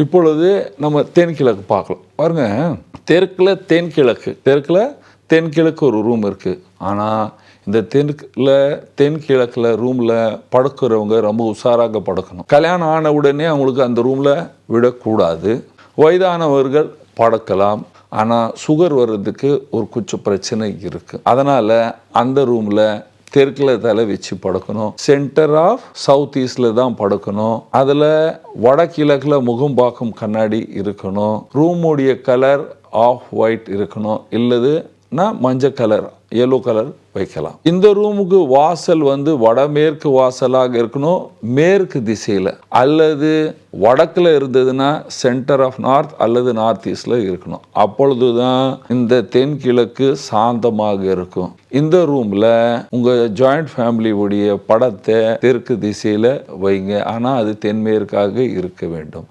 இப்பொழுது நம்ம தென்கிழக்கு பார்க்கலாம். பாருங்க, தெற்கில் தென்கிழக்கு ஒரு ரூம் இருக்குது. ஆனால் இந்த தென்கிழக்கில் ரூமில் படுக்கிறவங்க ரொம்ப உஷாராக படுக்கணும். கல்யாணம் ஆன உடனே அவங்களுக்கு அந்த ரூமில் விடக்கூடாது. வயதானவர்கள் படுக்கலாம், ஆனால் சுகர் வர்றதுக்கு ஒரு கொஞ்சம் பிரச்சனை இருக்குது. அதனால் அந்த ரூமில் தெற்கில் தலை வச்சு படுக்கணும். சென்டர் ஆஃப் சவுத் ஈஸ்டில் தான் படுக்கணும். அதில் வடகிழக்கில் முகம் பார்க்கும் கண்ணாடி இருக்கணும். ரூமுடைய கலர் ஆஃப் ஒயிட் இருக்கணும். இல்லதுன்னா மஞ்சள் கலர், எல்லோ கலர் வைக்கலாம். இந்த ரூமுக்கு வாசல் வடமேற்கு வாசலாக இருக்கணும், மேற்கு திசையில். அல்லது வடக்கில் இருந்ததுன்னா சென்டர் ஆஃப் நார்த் அல்லது நார்த் ஈஸ்டில் இருக்கணும். அப்பொழுது தான் இந்த தென்கிழக்கு சாந்தமாக இருக்கும். இந்த ரூமில் உங்கள் ஜாயிண்ட் ஃபேமிலியுடைய படத்தை தெற்கு திசையில் வைங்க. ஆனால் அது தென்மேற்காக இருக்க வேண்டும்.